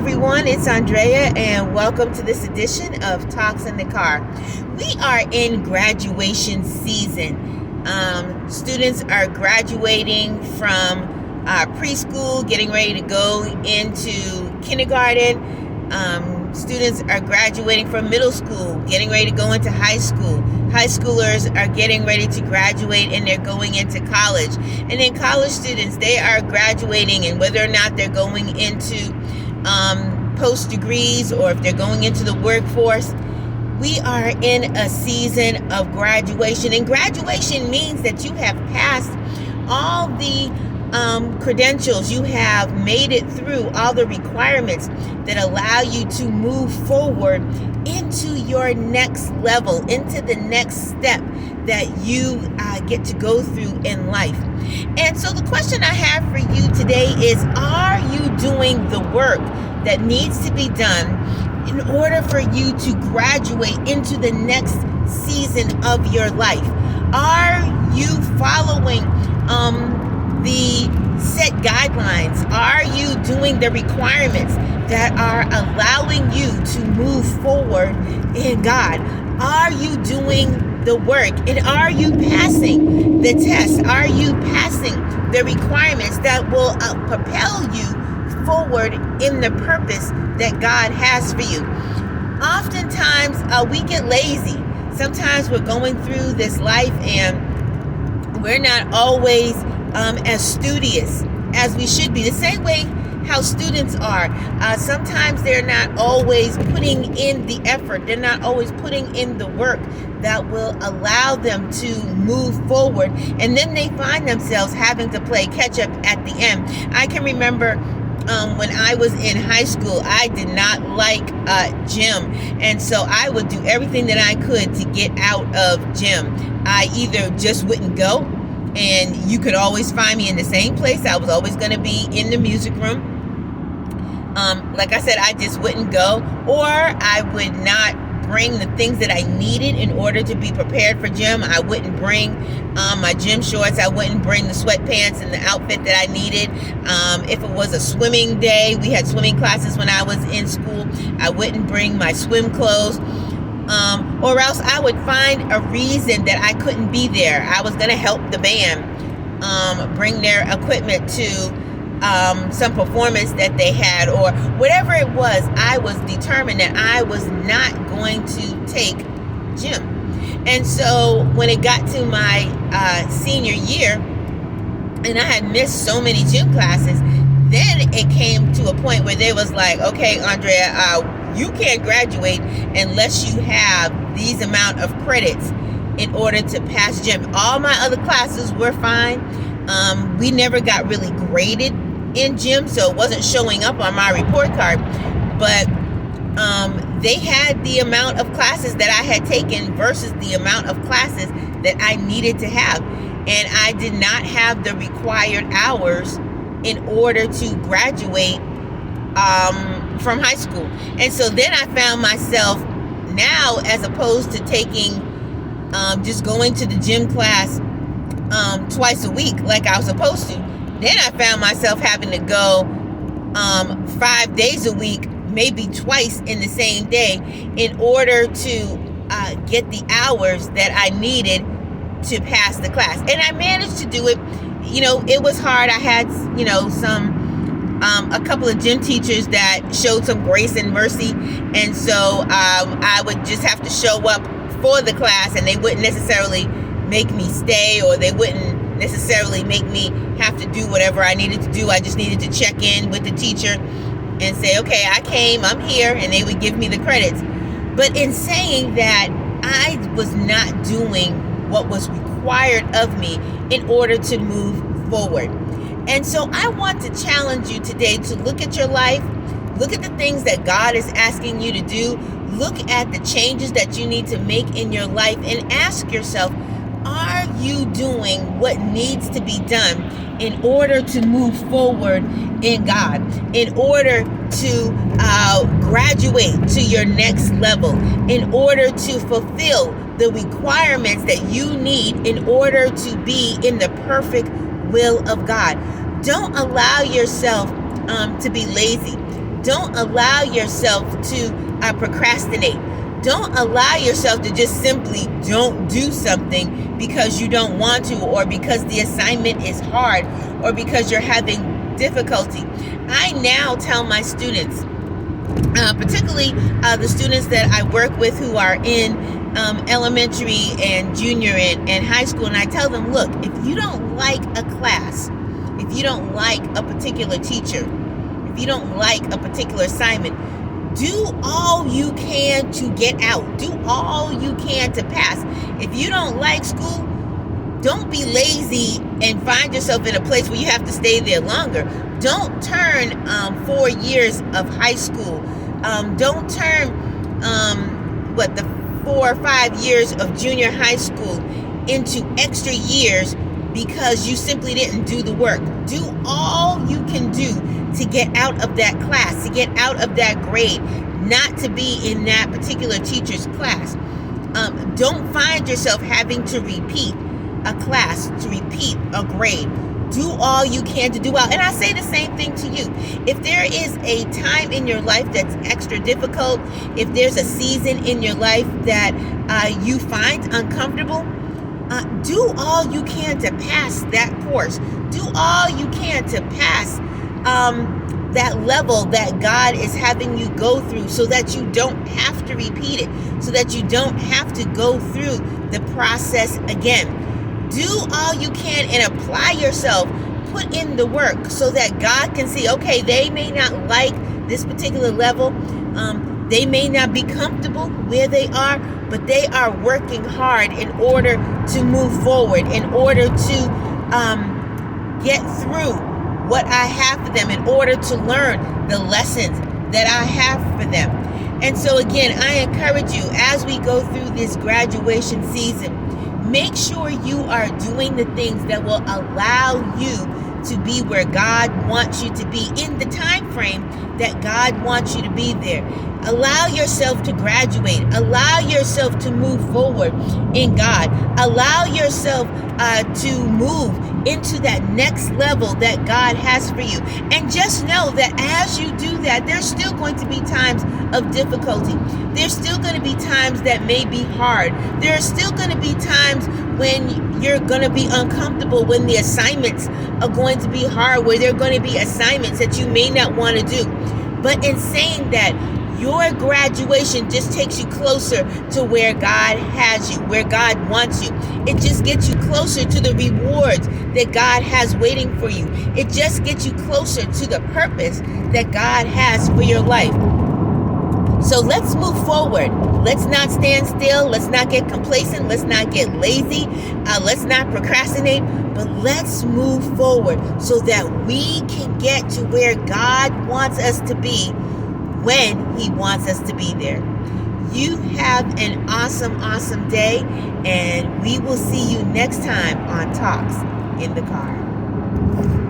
everyone, it's Andrea, and welcome to this edition of Talks in the Car. We are in graduation season. Students are graduating from preschool, getting ready to go into kindergarten. Students are graduating from middle school, getting ready to go into high school. High schoolers are getting ready to graduate and they're going into college. And then college students, they are graduating, and whether or not they're going into post degrees or if they're going into the workforce, we are in a season of graduation. And graduation means that you have passed all the credentials, you have made it through all the requirements that allow you to move forward into your next level, into the next step that you get to go through in life. And so the question I have for you today is, are you doing the work that needs to be done in order for you to graduate into the next season of your life? Are you following the set guidelines? Are you doing the requirements that are allowing you to move forward in God? Are you doing the work? And are you passing the test? Are you passing the requirements that will propel you forward in the purpose that God has for you? Oftentimes we get lazy. Sometimes we're going through this life and we're not always as studious as we should be. The same way how students are. Sometimes they're not always putting in the effort. They're not always putting in the work that will allow them to move forward. And then they find themselves having to play catch up at the end. I can remember when I was in high school, I did not like gym. And so I would do everything that I could to get out of gym. I either just wouldn't go, and you could always find me in the same place. I was always going to be in the music room. Like I said, I just wouldn't go, or I would not bring the things that I needed in order to be prepared for gym. I wouldn't bring my gym shorts. I wouldn't bring the sweatpants and the outfit that I needed. If it was a swimming day, we had swimming classes when I was in school, I wouldn't bring my swim clothes. Or else I would find a reason that I couldn't be there. I was going to help the band bring their equipment to some performance that they had, or whatever it was. I was determined that I was not going to take gym. And so when it got to my senior year and I had missed so many gym classes, then it came to a point where they was like, okay, Andrea, you can't graduate unless you have these amount of credits in order to pass gym. All my other classes were fine. We never got really graded in gym, so it wasn't showing up on my report card. But they had the amount of classes that I had taken versus the amount of classes that I needed to have. And I did not have the required hours in order to graduate from high school. And so then I found myself now, as opposed to taking just going to the gym class twice a week like I was supposed to, then I found myself having to go 5 days a week, maybe twice in the same day, in order to get the hours that I needed to pass the class. And I managed to do it. You know, it was hard. I had, a couple of gym teachers that showed some grace and mercy. And so I would just have to show up for the class, and they wouldn't necessarily make me stay, or they wouldn't necessarily make me have to do whatever I needed to do. I just needed to check in with the teacher and say, okay, I came, I'm here, and they would give me the credits. But in saying that, I was not doing what was required of me in order to move forward. And so I want to challenge you today to look at your life, look at the things that God is asking you to do, look at the changes that you need to make in your life, and ask yourself, are you doing what needs to be done in order to move forward in God, in order to graduate to your next level, in order to fulfill the requirements that you need in order to be in the perfect will of God? Don't allow yourself to be lazy. Don't allow yourself to procrastinate. Don't allow yourself to just simply don't do something because you don't want to, or because the assignment is hard, or because you're having difficulty. I now tell my students, particularly the students that I work with who are in elementary and junior and high school, and I tell them, look, if you don't like a class, if you don't like a particular teacher, if you don't like a particular assignment, do all you can to get out. Do all you can to pass. If you don't like school, don't be lazy and find yourself in a place where you have to stay there longer. Don't turn 4 years of high school. Don't turn the 4 or 5 years of junior high school into extra years because you simply didn't do the work. Do all you can do to get out of that class, to get out of that grade, not to be in that particular teacher's class. Don't find yourself having to repeat a class, to repeat a grade. Do all you can to do well. And I say the same thing to you. If there is a time in your life that's extra difficult, if there's a season in your life that you find uncomfortable, do all you can to pass that course. Do all you can to pass that level that God is having you go through, so that you don't have to repeat it, so that you don't have to go through the process again. Do all you can and apply yourself. Put in the work so that God can see, okay, they may not like this particular level. They may not be comfortable where they are, but they are working hard in order to move forward, in order to get through what I have for them, in order to learn the lessons that I have for them. And so again, I encourage you, as we go through this graduation season, make sure you are doing the things that will allow you to be where God wants you to be in the time frame that God wants you to be there. Allow yourself to graduate. Allow yourself to move forward in God. Allow yourself to move into that next level that God has for you. And just know that as you do that, there's still going to be times of difficulty. There's still going to be times that may be hard. There are still going to be times when you're going to be uncomfortable, when the assignments are going to be hard, where there are going to be assignments that you may not want to do. But in saying that, your graduation just takes you closer to where God has you, where God wants you. It just gets you closer to the rewards that God has waiting for you. It just gets you closer to the purpose that God has for your life. So let's move forward. Let's not stand still. Let's not get complacent. Let's not get lazy. Let's not procrastinate. But let's move forward so that we can get to where God wants us to be when He wants us to be there. You have an awesome, awesome day, and we will see you next time on Talks in the Car.